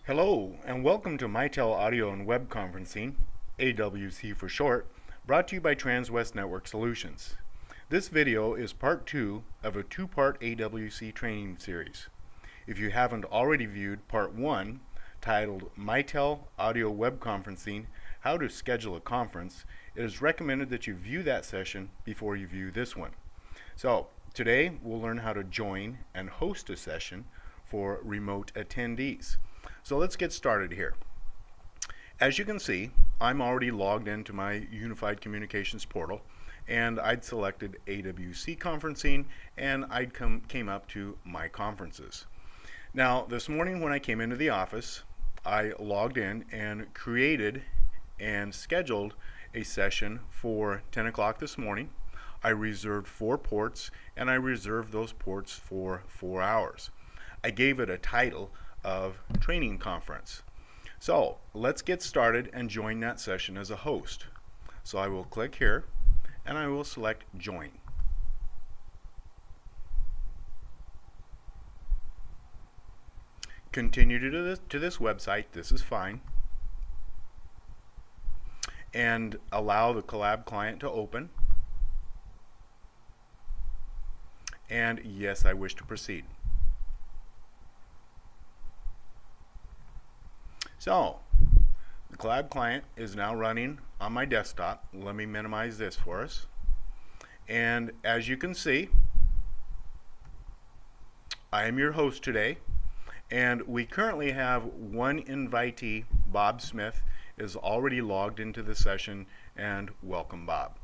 Hello, and welcome to Mitel Audio and Web Conferencing, AWC for short, brought to you by Transwest Network Solutions. This video is part 2 of a two-part AWC training series. If you haven't already viewed part 1, titled Mitel Audio Web Conferencing, How to Schedule a Conference, it is recommended that you view that session before you view this one. So, today we'll learn how to join and host a session for remote attendees. So let's get started here. As you can see, I'm already logged into my Unified Communications portal, and I'd selected AWC conferencing, and came up to my conferences. Now, this morning when I came into the office, I logged in and created and scheduled a session for 10 o'clock this morning. I reserved 4 ports, and I reserved those ports for 4 hours. I gave it a title of training conference. So let's get started and join that session as a host. So I will click here and I will select join. Continue to this website. This is fine. And allow the Collab client to open. And yes, I wish to proceed. So, the Collab client is now running on my desktop. Let me minimize this for us. And as you can see, I am your host today, and we currently have one invitee. Bob Smith is already logged into the session, and welcome, Bob.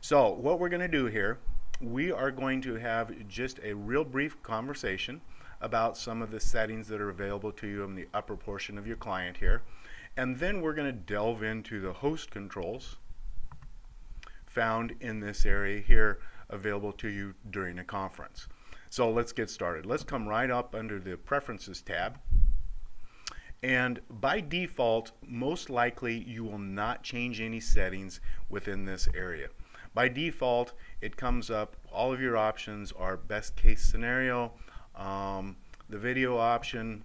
So what we're going to do here, we are going to have just a real brief conversation about some of the settings that are available to you in the upper portion of your client here. And then we're going to delve into the host controls found in this area here available to you during a conference. So let's get started. Let's come right up under the Preferences tab. And by default, most likely you will not change any settings within this area. By default, it comes up, all of your options are best case scenario. The video option,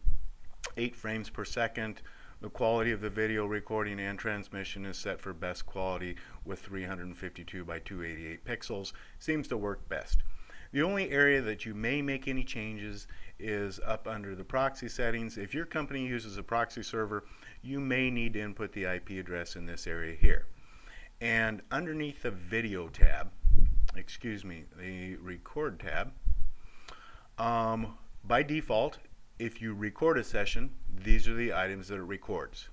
8 frames per second. The quality of the video recording and transmission is set for best quality with 352 by 288 pixels. Seems to work best. The only area that you may make any changes is up under the proxy settings. If your company uses a proxy server, you may need to input the IP address in this area here. And underneath the video tab, the record tab, by default, if you record a session, these are the items that it records.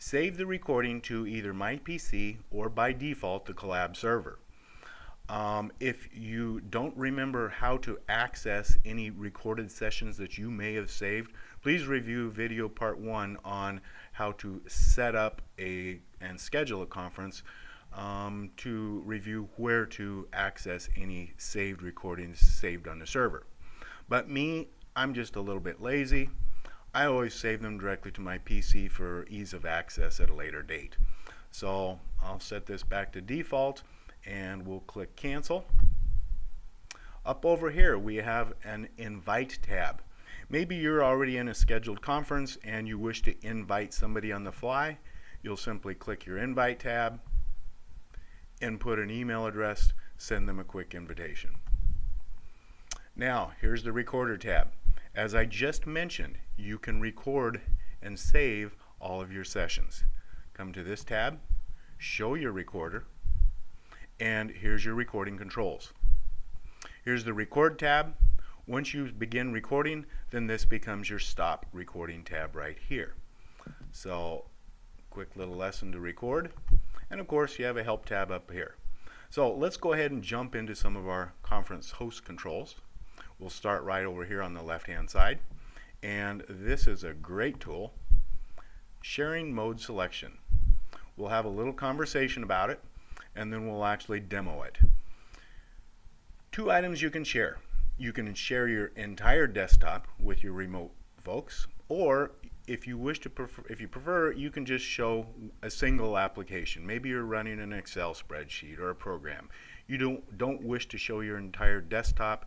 Save the recording to either my PC or by default the Collab server. If you don't remember how to access any recorded sessions that you may have saved, please review video part 1 on how to set up and schedule a conference, to review where to access any saved recordings saved on the server. But me, I'm just a little bit lazy. I always save them directly to my PC for ease of access at a later date. So I'll set this back to default and we'll click cancel. Up over here we have an invite tab. Maybe you're already in a scheduled conference and you wish to invite somebody on the fly. You'll simply click your invite tab, input an email address, send them a quick invitation. Now, here's the recorder tab. As I just mentioned, you can record and save all of your sessions. Come to this tab, show your recorder, and here's your recording controls. Here's the record tab. Once you begin recording, then this becomes your stop recording tab right here. So, quick little lesson to record. And of course, you have a help tab up here. So let's go ahead and jump into some of our conference host controls. We'll start right over here on the left-hand side. And this is a great tool, sharing mode selection. We'll have a little conversation about it, and then we'll actually demo it. 2 items you can share. You can share your entire desktop with your remote folks, or if you prefer, you can just show a single application. Maybe you're running an Excel spreadsheet or a program. You don't wish to show your entire desktop.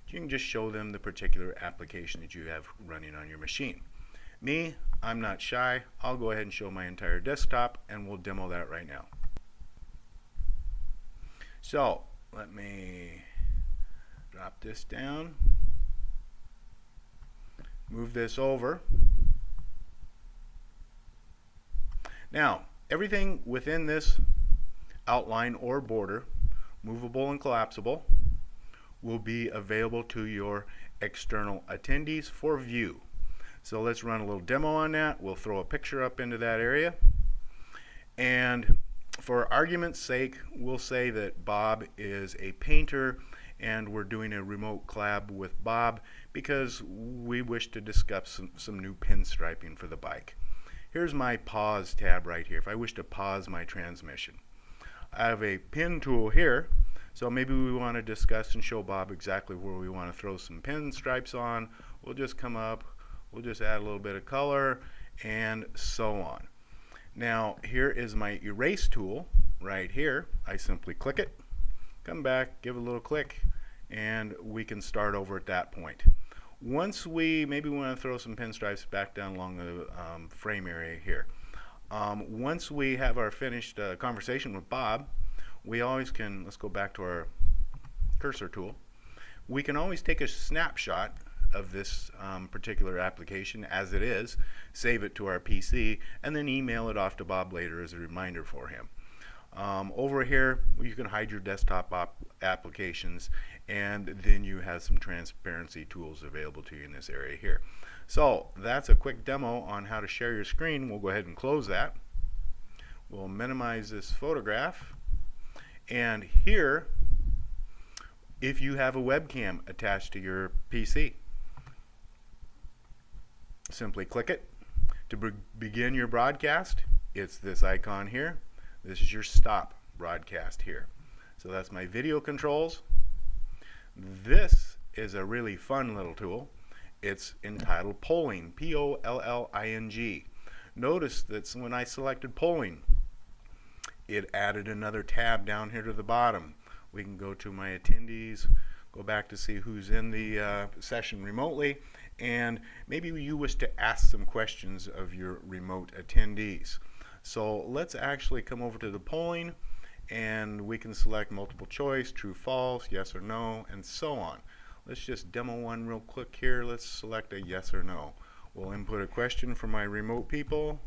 You can just show them the particular application that you have running on your machine. Me, I'm not shy. I'll go ahead and show my entire desktop and we'll demo that right now. So let me drop this down, move this over. Now, everything within this outline or border, movable and collapsible, will be available to your external attendees for view. So let's run a little demo on that. We'll throw a picture up into that area. And for argument's sake, we'll say that Bob is a painter and we're doing a remote collab with Bob because we wish to discuss some new pinstriping for the bike. Here's my pause tab right here if I wish to pause my transmission. I have a pin tool here, so maybe we want to discuss and show Bob exactly where we want to throw some pinstripes on. We'll just come up, we'll just add a little bit of color and so on. Now here is my erase tool right here. I simply click it, come back, give a little click, and we can start over at that point. Once maybe we want to throw some pinstripes back down along the frame area here. Once we have our finished conversation with Bob, we always can, let's go back to our cursor tool, we can always take a snapshot of this particular application as it is, save it to our PC, and then email it off to Bob later as a reminder for him. Over here, you can hide your desktop applications, and then you have some transparency tools available to you in this area here. So that's a quick demo on how to share your screen. We'll go ahead and close that. We'll minimize this photograph. And here, if you have a webcam attached to your PC, simply click it. To begin your broadcast, it's this icon here. This is your stop broadcast here. So that's my video controls. This is a really fun little tool. It's entitled Polling, P-O-L-L-I-N-G. Notice that when I selected polling, it added another tab down here to the bottom. We can go to my attendees, go back to see who's in the session remotely, and maybe you wish to ask some questions of your remote attendees. So let's actually come over to the polling, and we can select multiple choice, true, false, yes or no, and so on. Let's just demo one real quick here. Let's select a yes or no. We'll input a question for my remote people.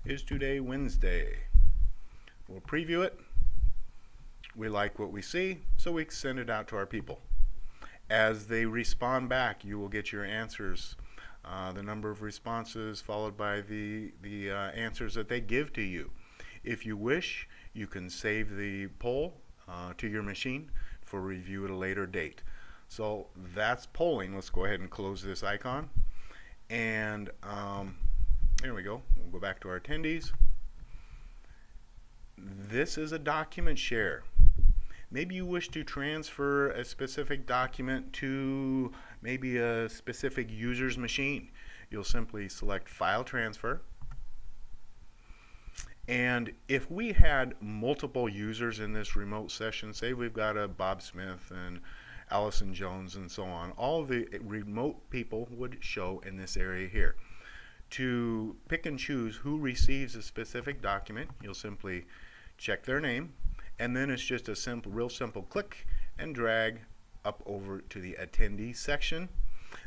Is today Wednesday? We'll preview it. We like what we see, so we send it out to our people. As they respond back, you will get your answers, the number of responses followed by the answers that they give to you. If you wish, you can save the poll to your machine for review at a later date. So that's polling. Let's go ahead and close this icon. And there we go. We'll go back to our attendees. This is a document share. Maybe you wish to transfer a specific document to maybe a specific user's machine. You'll simply select File Transfer. And if we had multiple users in this remote session, say we've got a Bob Smith and Allison Jones and so on, all the remote people would show in this area here. To pick and choose who receives a specific document, you'll simply check their name, and then it's just a real simple click and drag up over to the attendee section.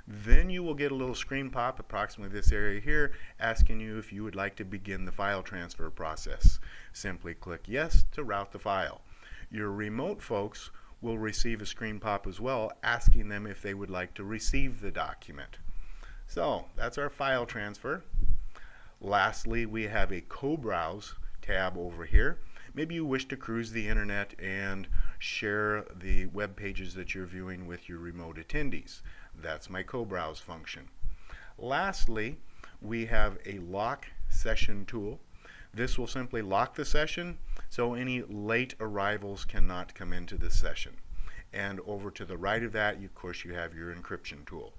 Then you will get a little screen pop, approximately this area here, asking you if you would like to begin the file transfer process. Simply click yes to route the file. Your remote folks will receive a screen pop as well, asking them if they would like to receive the document. So that's our file transfer. Lastly, we have a co-browse tab over here. Maybe you wish to cruise the internet and share the web pages that you're viewing with your remote attendees. That's my co-browse function. Lastly, we have a lock session tool. This will simply lock the session so any late arrivals cannot come into the session. And over to the right of that, of course, you have your encryption tool.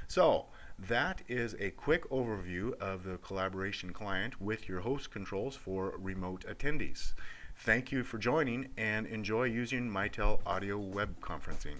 So that is a quick overview of the collaboration client with your host controls for remote attendees. Thank you for joining and enjoy using Mitel audio web conferencing.